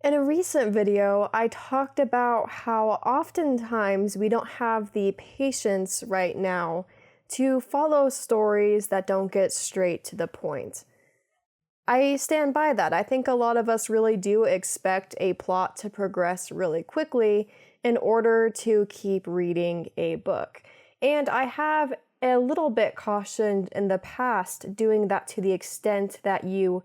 In a recent video, I talked about how oftentimes we don't have the patience right now to follow stories that don't get straight to the point. I stand by that. I think a lot of us really do expect a plot to progress really quickly in order to keep reading a book. And I have a little bit cautioned in the past doing that to the extent that you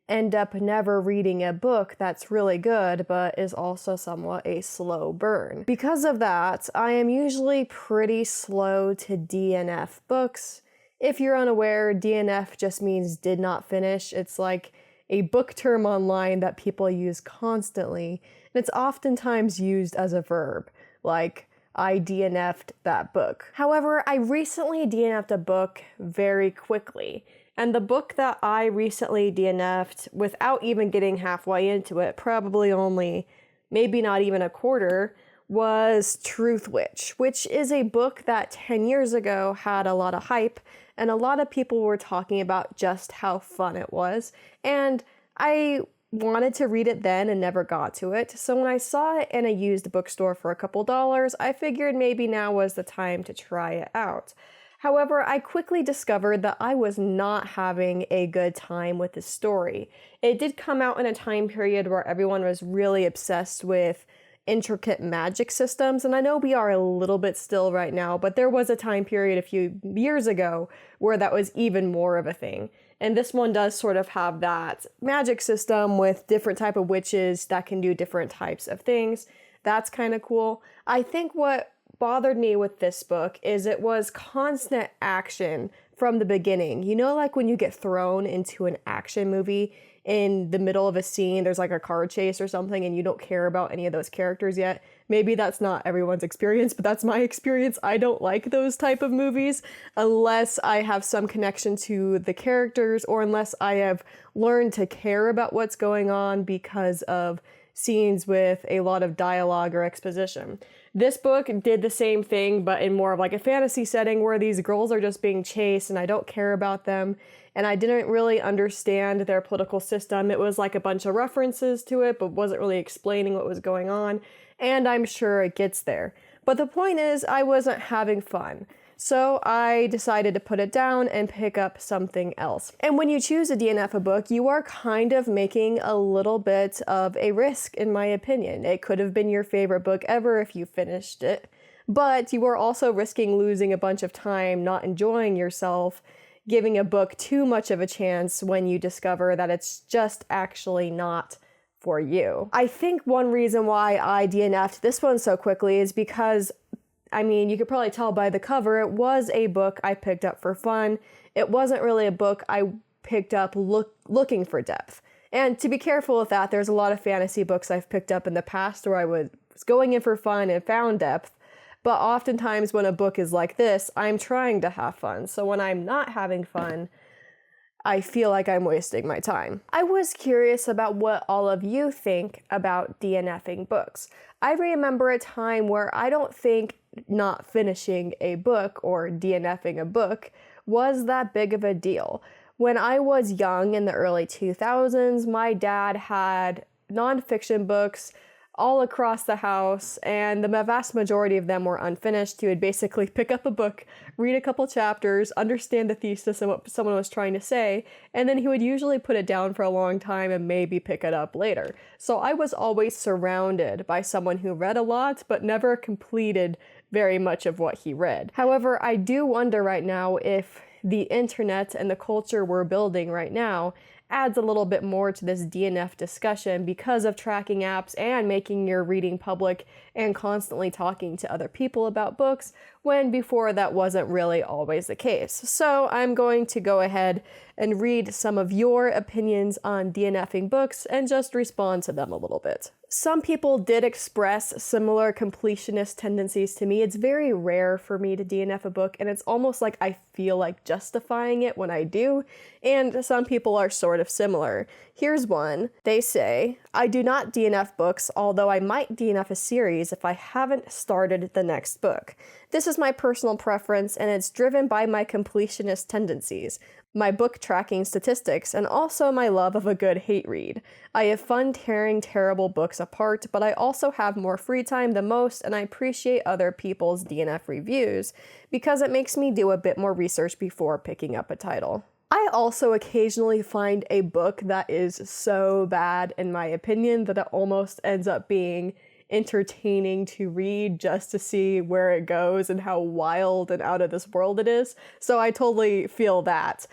end up never reading a book that's really good but is also somewhat a slow burn. Because of that, I am usually pretty slow to DNF books. If you're unaware, DNF just means did not finish. It's like a book term online that people use constantly, and it's oftentimes used as a verb, like I DNF'd that book. However, I recently DNF'd a book very quickly. And the book that I recently DNF'd, without even getting halfway into it, probably only, maybe not even a quarter, was Truth Witch, which is a book that 10 years ago had a lot of hype, and a lot of people were talking about just how fun it was. And I wanted to read it then and never got to it. So when I saw it in a used bookstore for a couple dollars, I figured maybe now was the time to try it out. However, I quickly discovered that I was not having a good time with the story. It did come out in a time period where everyone was really obsessed with intricate magic systems, and I know we are a little bit still right now, but there was a time period a few years ago where that was even more of a thing. And this one does sort of have that magic system with different type of witches that can do different types of things. That's kind of cool. I think what bothered me with this book is it was constant action from the beginning. You know, like when you get thrown into an action movie in the middle of a scene, there's like a car chase or something and you don't care about any of those characters yet. Maybe that's not everyone's experience, but that's my experience. I don't like those type of movies unless I have some connection to the characters or unless I have learned to care about what's going on because of scenes with a lot of dialogue or exposition. This book did the same thing, but in more of like a fantasy setting where these girls are just being chased and I don't care about them. And I didn't really understand their political system. It was like a bunch of references to it, but wasn't really explaining what was going on. And I'm sure it gets there. But the point is, I wasn't having fun. So I decided to put it down and pick up something else. And when you choose to DNF a book, you are kind of making a little bit of a risk, in my opinion. It could have been your favorite book ever if you finished it, but you are also risking losing a bunch of time, not enjoying yourself, giving a book too much of a chance when you discover that it's just actually not for you. I think one reason why I DNF'd this one so quickly is because you could probably tell by the cover, it was a book I picked up for fun. It wasn't really a book I picked up looking for depth. And to be careful with that, there's a lot of fantasy books I've picked up in the past where I was going in for fun and found depth. But oftentimes when a book is like this, I'm trying to have fun. So when I'm not having fun, I feel like I'm wasting my time. I was curious about what all of you think about DNFing books. I remember a time where I don't think not finishing a book or DNFing a book was that big of a deal. When I was young in the early 2000s, my dad had nonfiction books all across the house, and the vast majority of them were unfinished. He would basically pick up a book, read a couple chapters, understand the thesis and what someone was trying to say, and then he would usually put it down for a long time and maybe pick it up later. So I was always surrounded by someone who read a lot, but never completed very much of what he read. However, I do wonder right now if the internet and the culture we're building right now adds a little bit more to this DNF discussion because of tracking apps and making your reading public and constantly talking to other people about books, when before that wasn't really always the case. So I'm going to go ahead and read some of your opinions on DNFing books and just respond to them a little bit. Some people did express similar completionist tendencies to me. It's very rare for me to DNF a book, and it's almost like I feel like justifying it when I do, and some people are sort of similar. Here's one. They say, I do not DNF books, although I might DNF a series if I haven't started the next book. This is is my personal preference, and it's driven by my completionist tendencies, my book tracking statistics, and also my love of a good hate read. I have fun tearing terrible books apart, but I also have more free time than most, and I appreciate other people's DNF reviews because it makes me do a bit more research before picking up a title. I also occasionally find a book that is so bad, in my opinion, that it almost ends up being entertaining to read just to see where it goes and how wild and out of this world it is. So I totally feel that.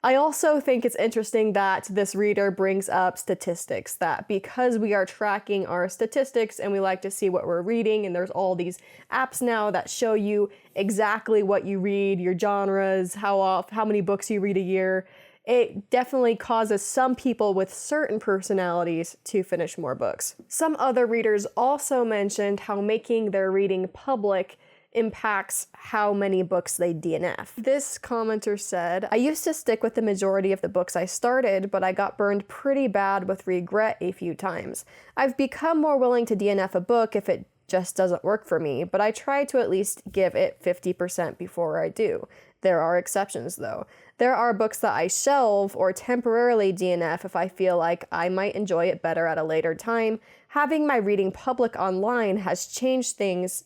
I also think it's interesting that this reader brings up statistics, that because we are tracking our statistics and we like to see what we're reading, and there's all these apps now that show you exactly what you read, your genres, how many books you read a year, it definitely causes some people with certain personalities to finish more books. Some other readers also mentioned how making their reading public impacts how many books they DNF. This commenter said, I used to stick with the majority of the books I started, but I got burned pretty bad with regret a few times. I've become more willing to DNF a book if it just doesn't work for me, but I try to at least give it 50% before I do. There are exceptions though. There are books that I shelve or temporarily DNF if I feel like I might enjoy it better at a later time. Having my reading public online has changed things,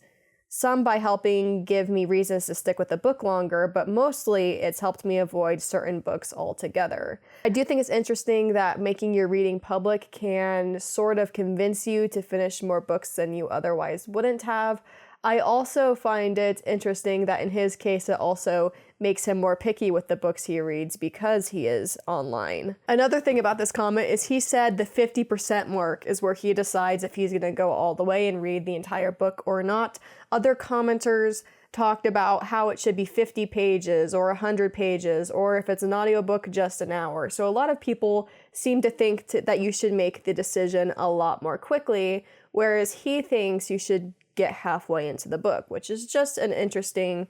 some by helping give me reasons to stick with the book longer, but mostly it's helped me avoid certain books altogether. I do think it's interesting that making your reading public can sort of convince you to finish more books than you otherwise wouldn't have. I also find it interesting that in his case it also makes him more picky with the books he reads because he is online. Another thing about this comment is he said the 50% mark is where he decides if he's going to go all the way and read the entire book or not. Other commenters talked about how it should be 50 pages or 100 pages, or if it's an audiobook, just an hour. So a lot of people seem to think that you should make the decision a lot more quickly, whereas he thinks you should get halfway into the book, which is just an interesting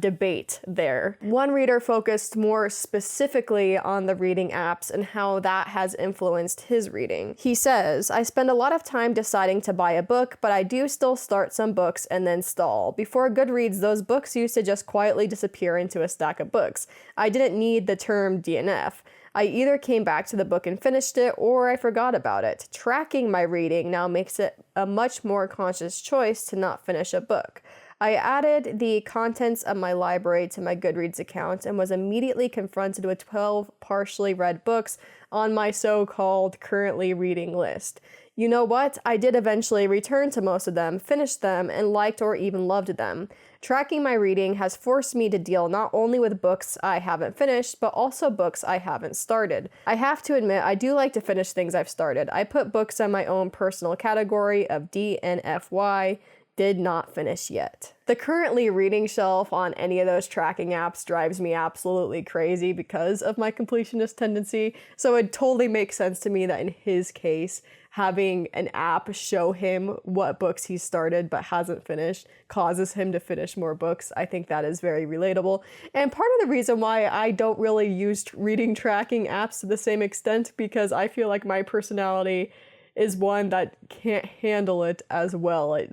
debate there. One reader focused more specifically on the reading apps and how that has influenced his reading. He says, I spend a lot of time deciding to buy a book, but I do still start some books and then stall. Before Goodreads, those books used to just quietly disappear into a stack of books. I didn't need the term DNF. I either came back to the book and finished it, or I forgot about it. Tracking my reading now makes it a much more conscious choice to not finish a book. I added the contents of my library to my Goodreads account and was immediately confronted with 12 partially read books on my so-called currently reading list. You know what? I did eventually return to most of them, finished them, and liked or even loved them. Tracking my reading has forced me to deal not only with books I haven't finished, but also books I haven't started. I have to admit, I do like to finish things I've started. I put books on my own personal category of DNFY, did not finish yet. The currently reading shelf on any of those tracking apps drives me absolutely crazy because of my completionist tendency, so it totally makes sense to me that in his case, having an app show him what books he started but hasn't finished causes him to finish more books. I think that is very relatable. And part of the reason why I don't really use reading tracking apps to the same extent, because I feel like my personality is one that can't handle it as well. It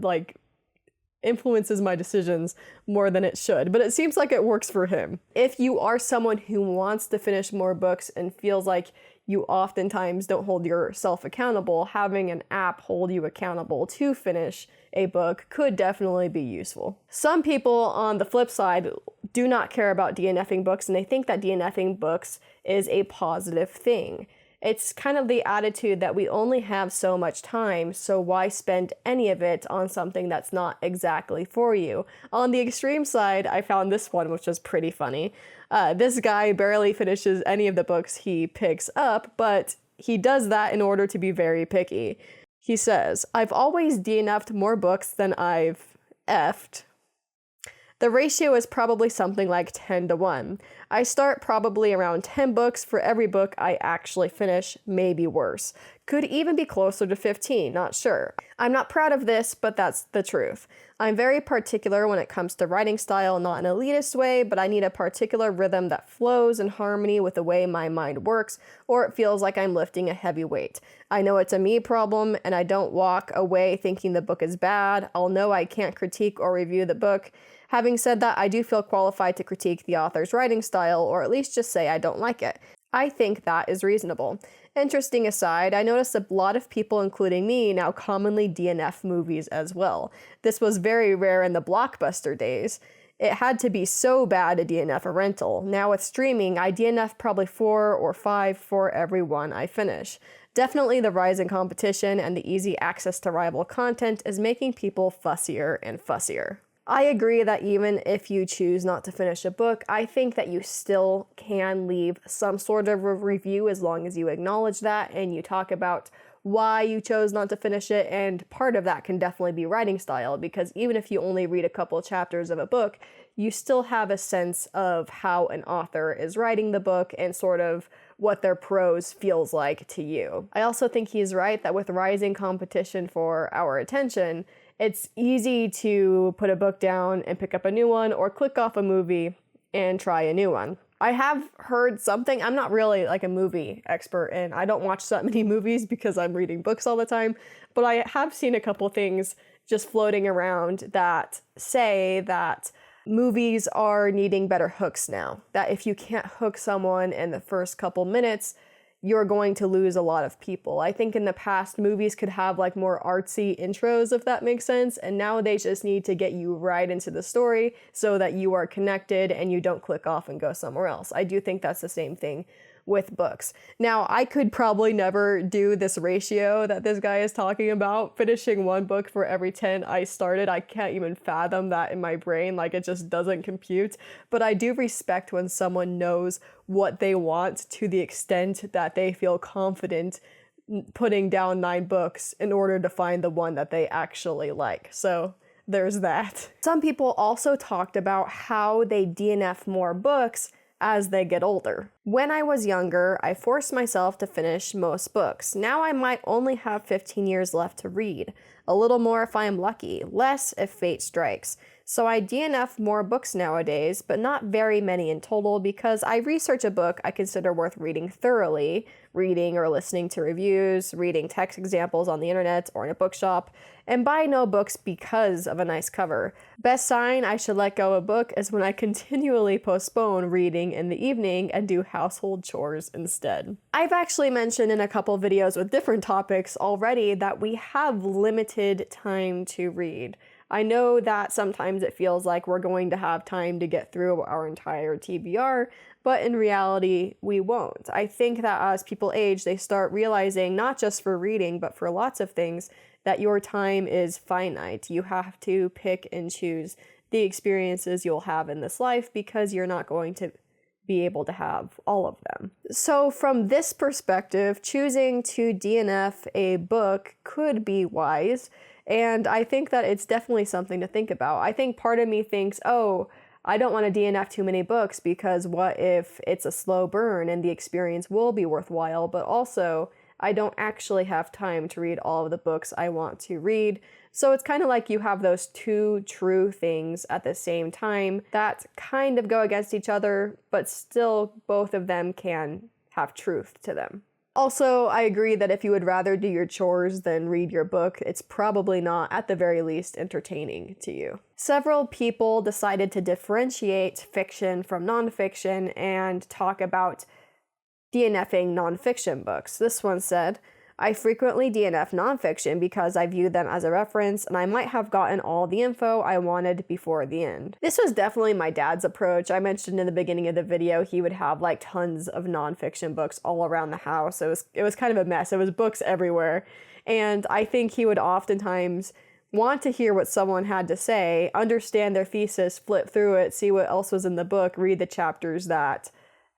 influences my decisions more than it should, but it seems like it works for him. If you are someone who wants to finish more books and feels like you oftentimes don't hold yourself accountable, having an app hold you accountable to finish a book could definitely be useful. Some people on the flip side do not care about DNFing books, and they think that DNFing books is a positive thing. It's kind of the attitude that we only have so much time, so why spend any of it on something that's not exactly for you? On the extreme side, I found this one, which was pretty funny. This guy barely finishes any of the books he picks up, but he does that in order to be very picky. He says, I've always DNF'd more books than I've effed. The ratio is probably something like 10-1. I start probably around 10 books for every book I actually finish, maybe worse. Could even be closer to 15, not sure. I'm not proud of this, but that's the truth. I'm very particular when it comes to writing style, not in an elitist way, but I need a particular rhythm that flows in harmony with the way my mind works, or it feels like I'm lifting a heavy weight. I know it's a me problem, and I don't walk away thinking the book is bad. I'll know I can't critique or review the book. Having said that, I do feel qualified to critique the author's writing style, or at least just say I don't like it. I think that is reasonable. Interesting aside, I noticed a lot of people, including me, now commonly DNF movies as well. This was very rare in the Blockbuster days. It had to be so bad to DNF a rental. Now with streaming, I DNF probably 4 or 5 for every one I finish. Definitely the rise in competition and the easy access to rival content is making people fussier and fussier. I agree that even if you choose not to finish a book, I think that you still can leave some sort of a review as long as you acknowledge that and you talk about why you chose not to finish it, and part of that can definitely be writing style, because even if you only read a couple chapters of a book, you still have a sense of how an author is writing the book and sort of what their prose feels like to you. I also think he's right that with rising competition for our attention, it's easy to put a book down and pick up a new one, or click off a movie and try a new one. I have heard something, I'm not really like a movie expert and I don't watch that many movies because I'm reading books all the time, but I have seen a couple things just floating around that say that movies are needing better hooks now. That if you can't hook someone in the first couple minutes, you're going to lose a lot of people. I think in the past, movies could have like more artsy intros, if that makes sense, and now they just need to get you right into the story so that you are connected and you don't click off and go somewhere else. I do think that's the same thing with books. Now, I could probably never do this ratio that this guy is talking about, finishing one book for every 10 I started. I can't even fathom that in my brain, like it just doesn't compute. But I do respect when someone knows what they want to the extent that they feel confident putting down 9 books in order to find the one that they actually like. So there's that. Some people also talked about how they DNF more books as they get older. When I was younger, I forced myself to finish most books. Now I might only have 15 years left to read. A little more if I am lucky, less if fate strikes. So I DNF more books nowadays, but not very many in total because I research a book I consider worth reading thoroughly, reading or listening to reviews, reading text examples on the internet or in a bookshop, and buy no books because of a nice cover. Best sign I should let go of a book is when I continually postpone reading in the evening and do household chores instead. I've actually mentioned in a couple videos with different topics already that we have limited time to read. I know that sometimes it feels like we're going to have time to get through our entire TBR, but in reality, we won't. I think that as people age, they start realizing, not just for reading, but for lots of things, that your time is finite. You have to pick and choose the experiences you'll have in this life because you're not going to be able to have all of them. So from this perspective, choosing to DNF a book could be wise. And I think that it's definitely something to think about. I think part of me thinks, oh, I don't want to DNF too many books because what if it's a slow burn and the experience will be worthwhile, but also I don't actually have time to read all of the books I want to read. So it's kind of like you have those two true things at the same time that kind of go against each other, but still both of them can have truth to them. Also, I agree that if you would rather do your chores than read your book, it's probably not, at the very least, entertaining to you. Several people decided to differentiate fiction from nonfiction and talk about DNFing nonfiction books. This one said, I frequently DNF nonfiction because I view them as a reference and I might have gotten all the info I wanted before the end. This was definitely my dad's approach. I mentioned in the beginning of the video he would have like tons of nonfiction books all around the house. It was kind of a mess. It was books everywhere. And I think he would oftentimes want to hear what someone had to say, understand their thesis, flip through it, see what else was in the book, read the chapters that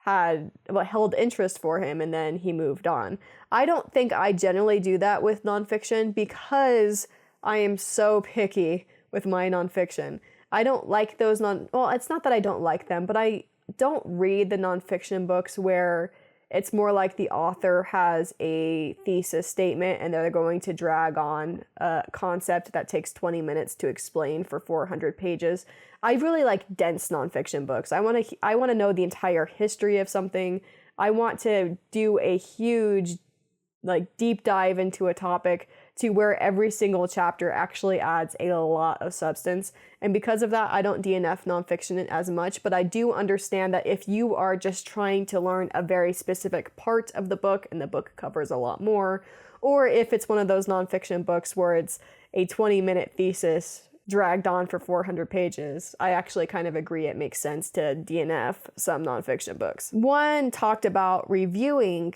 held interest for him, and then he moved on. I don't think I generally do that with nonfiction because I am so picky with my nonfiction. I don't like those well, it's not that I don't like them, but I don't read the nonfiction books where It's more like the author has a thesis statement and they're going to drag on a concept that takes 20 minutes to explain for 400 pages. I really like dense nonfiction books. I want to know the entire history of something. I want to do a huge deep dive into a topic to where every single chapter actually adds a lot of substance. And because of that, I don't DNF nonfiction as much, but I do understand that if you are just trying to learn a very specific part of the book and the book covers a lot more, or if it's one of those nonfiction books where it's a 20-minute thesis dragged on for 400 pages, I actually kind of agree it makes sense to DNF some nonfiction books. One talked about reviewing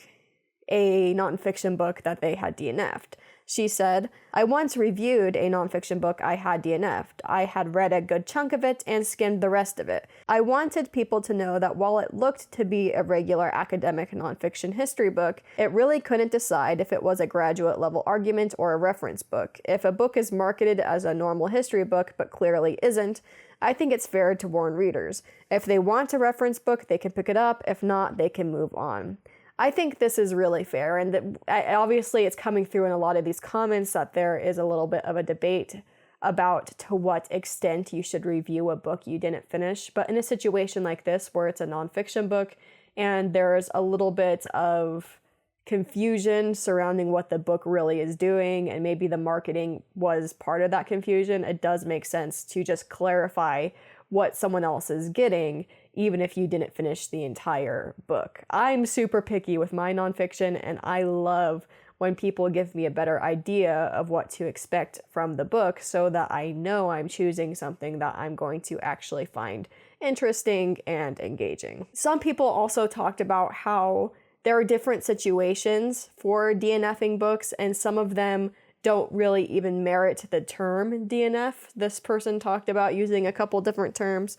a nonfiction book that they had DNF'd. She said, I once reviewed a nonfiction book I had DNF'd. I had read a good chunk of it and skimmed the rest of it. I wanted people to know that while it looked to be a regular academic nonfiction history book, it really couldn't decide if it was a graduate level argument or a reference book. If a book is marketed as a normal history book but clearly isn't, I think it's fair to warn readers. If they want a reference book, they can pick it up. If not, they can move on. I think this is really fair, and obviously it's coming through in a lot of these comments that there is a little bit of a debate about to what extent you should review a book you didn't finish. But in a situation like this where it's a nonfiction book and there's a little bit of confusion surrounding what the book really is doing, and maybe the marketing was part of that confusion, it does make sense to just clarify what someone else is getting, even if you didn't finish the entire book. I'm super picky with my nonfiction, and I love when people give me a better idea of what to expect from the book so that I know I'm choosing something that I'm going to actually find interesting and engaging. Some people also talked about how there are different situations for DNFing books, and some of them don't really even merit the term DNF. This person talked about using a couple different terms.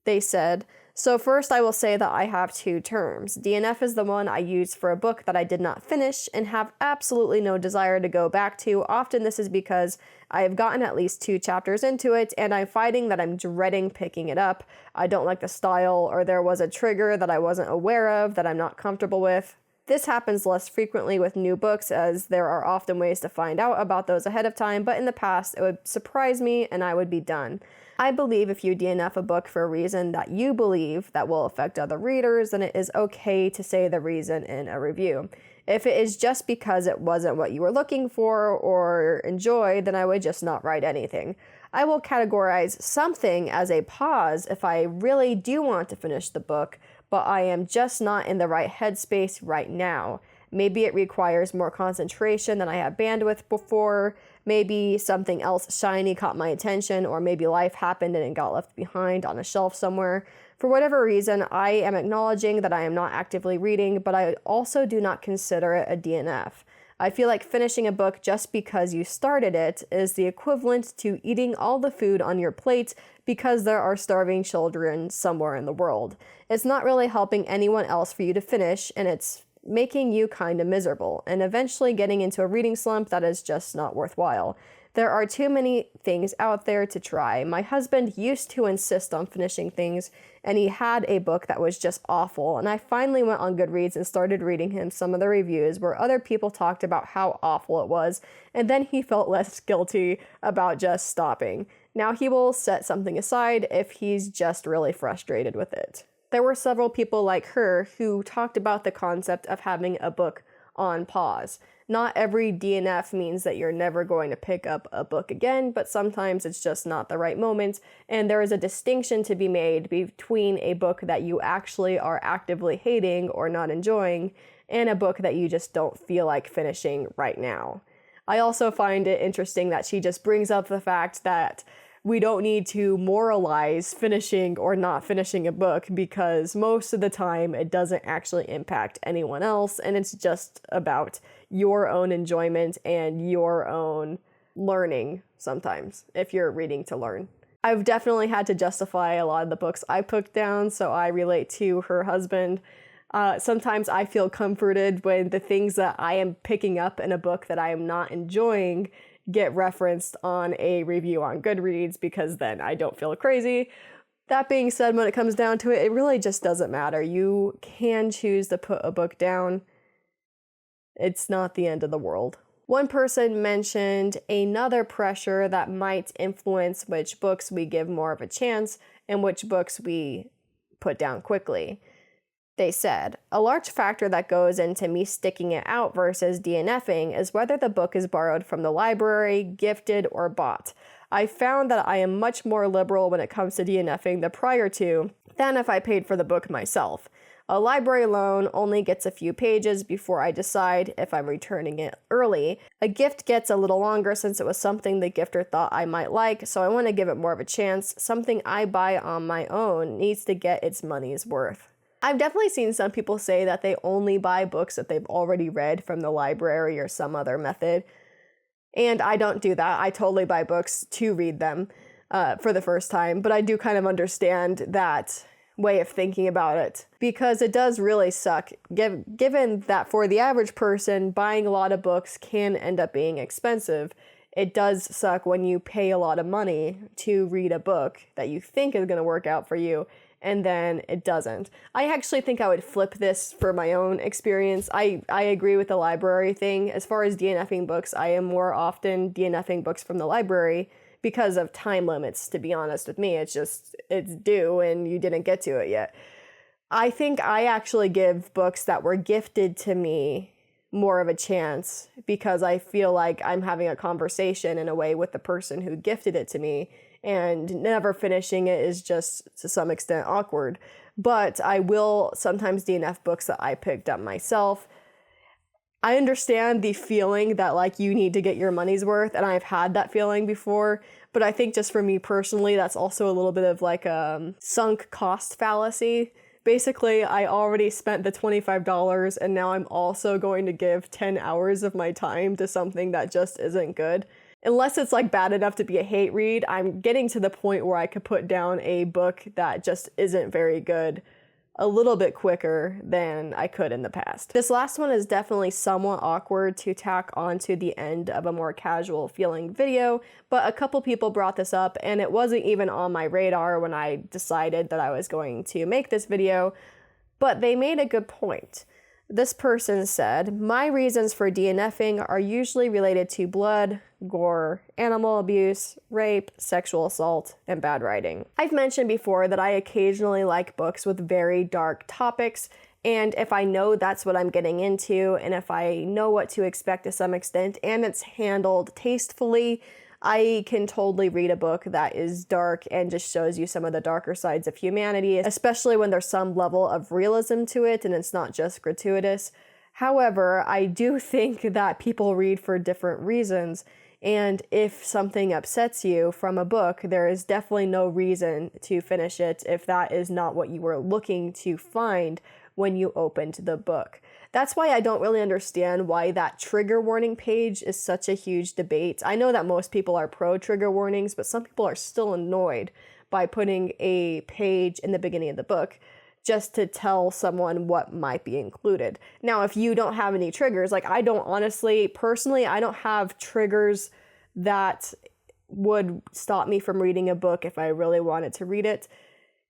They said, so first I will say that I have two terms. DNF is the one I use for a book that I did not finish and have absolutely no desire to go back to. Often this is because I have gotten at least 2 chapters into it and I'm finding that I'm dreading picking it up. I don't like the style, or there was a trigger that I wasn't aware of that I'm not comfortable with. This happens less frequently with new books, as there are often ways to find out about those ahead of time, but in the past it would surprise me and I would be done. I believe if you DNF a book for a reason that you believe that will affect other readers, then it is okay to say the reason in a review. If it is just because it wasn't what you were looking for or enjoyed, then I would just not write anything. I will categorize something as a pause if I really do want to finish the book, but I am just not in the right headspace right now. Maybe it requires more concentration than I have bandwidth before. Maybe something else shiny caught my attention, or maybe life happened and it got left behind on a shelf somewhere. For whatever reason, I am acknowledging that I am not actively reading, but I also do not consider it a DNF. I feel like finishing a book just because you started it is the equivalent to eating all the food on your plate because there are starving children somewhere in the world. It's not really helping anyone else for you to finish, and it's making you kind of miserable, and eventually getting into a reading slump that is just not worthwhile. There are too many things out there to try. My husband used to insist on finishing things, and he had a book that was just awful, and I finally went on Goodreads and started reading him some of the reviews where other people talked about how awful it was, and then he felt less guilty about just stopping. Now he will set something aside if he's just really frustrated with it. There were several people like her who talked about the concept of having a book on pause. Not every DNF means that you're never going to pick up a book again, but sometimes it's just not the right moment, and there is a distinction to be made between a book that you actually are actively hating or not enjoying and a book that you just don't feel like finishing right now. I also find it interesting that she just brings up the fact that we don't need to moralize finishing or not finishing a book, because most of the time it doesn't actually impact anyone else, and it's just about your own enjoyment and your own learning sometimes, if you're reading to learn. I've definitely had to justify a lot of the books I put down, so I relate to her husband. Sometimes I feel comforted when the things that I am picking up in a book that I am not enjoying get referenced on a review on Goodreads, because then I don't feel crazy. That being said, when it comes down to it, it really just doesn't matter. You can choose to put a book down. It's not the end of the world. One person mentioned another pressure that might influence which books we give more of a chance and which books we put down quickly. They said, a large factor that goes into me sticking it out versus DNFing is whether the book is borrowed from the library, gifted, or bought. I found that I am much more liberal when it comes to DNFing the prior to than if I paid for the book myself. A library loan only gets a few pages before I decide if I'm returning it early. A gift gets a little longer since it was something the gifter thought I might like, so I want to give it more of a chance. Something I buy on my own needs to get its money's worth. I've definitely seen some people say that they only buy books that they've already read from the library or some other method. And I don't do that. I totally buy books to read them for the first time, but I do kind of understand that way of thinking about it because it does really suck given that for the average person, buying a lot of books can end up being expensive. It does suck when you pay a lot of money to read a book that you think is going to work out for you and then it doesn't. I actually think I would flip this for my own experience. I agree with the library thing. As far as DNFing books, I am more often DNFing books from the library because of time limits, to be honest with me. It's due and you didn't get to it yet. I think I actually give books that were gifted to me more of a chance because I feel like I'm having a conversation in a way with the person who gifted it to me, and never finishing it is just to some extent awkward. But I will sometimes DNF books that I picked up myself. I understand the feeling that like you need to get your money's worth, and I've had that feeling before, but I think just for me personally, that's also a little bit of like a sunk cost fallacy. Basically, I already spent the $25 and now I'm also going to give 10 hours of my time to something that just isn't good. Unless it's like bad enough to be a hate read, I'm getting to the point where I could put down a book that just isn't very good a little bit quicker than I could in the past. This last one is definitely somewhat awkward to tack onto the end of a more casual feeling video, but a couple people brought this up and it wasn't even on my radar when I decided that I was going to make this video, but they made a good point. This person said, my reasons for DNFing are usually related to blood, gore, animal abuse, rape, sexual assault, and bad writing. I've mentioned before that I occasionally like books with very dark topics, and if I know that's what I'm getting into, and if I know what to expect to some extent, and it's handled tastefully, I can totally read a book that is dark and just shows you some of the darker sides of humanity, especially when there's some level of realism to it and it's not just gratuitous. However, I do think that people read for different reasons, and if something upsets you from a book, there is definitely no reason to finish it if that is not what you were looking to find when you opened the book. That's why I don't really understand why that trigger warning page is such a huge debate. I know that most people are pro trigger warnings, but some people are still annoyed by putting a page in the beginning of the book just to tell someone what might be included. Now, if you don't have any triggers, like I don't personally, I don't have triggers that would stop me from reading a book if I really wanted to read it.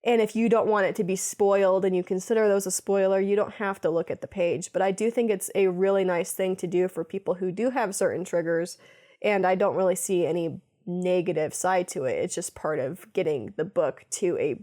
And if you don't want it to be spoiled and you consider those a spoiler, you don't have to look at the page. But I do think it's a really nice thing to do for people who do have certain triggers, and I don't really see any negative side to it. It's just part of getting the book to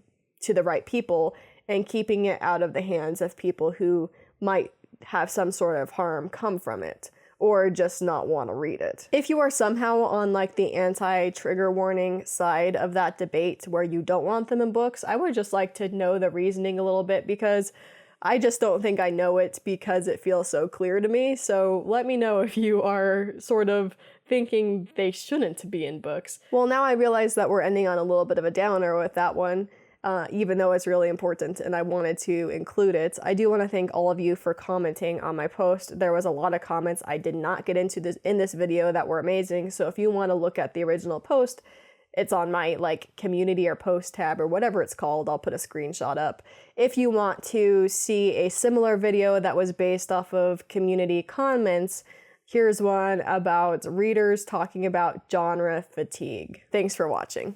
the right people and keeping it out of the hands of people who might have some sort of harm come from it, or just not want to read it. If you are somehow on like the anti-trigger warning side of that debate where you don't want them in books, I would just like to know the reasoning a little bit, because I just don't think I know it because it feels so clear to me. So let me know if you are sort of thinking they shouldn't be in books. Well, now I realize that we're ending on a little bit of a downer with that one. Even though it's really important and I wanted to include it. I do want to thank all of you for commenting on my post. There was a lot of comments I did not get into in this video that were amazing. So if you want to look at the original post, it's on my like community or post tab or whatever it's called. I'll put a screenshot up. If you want to see a similar video that was based off of community comments, here's one about readers talking about genre fatigue. Thanks for watching.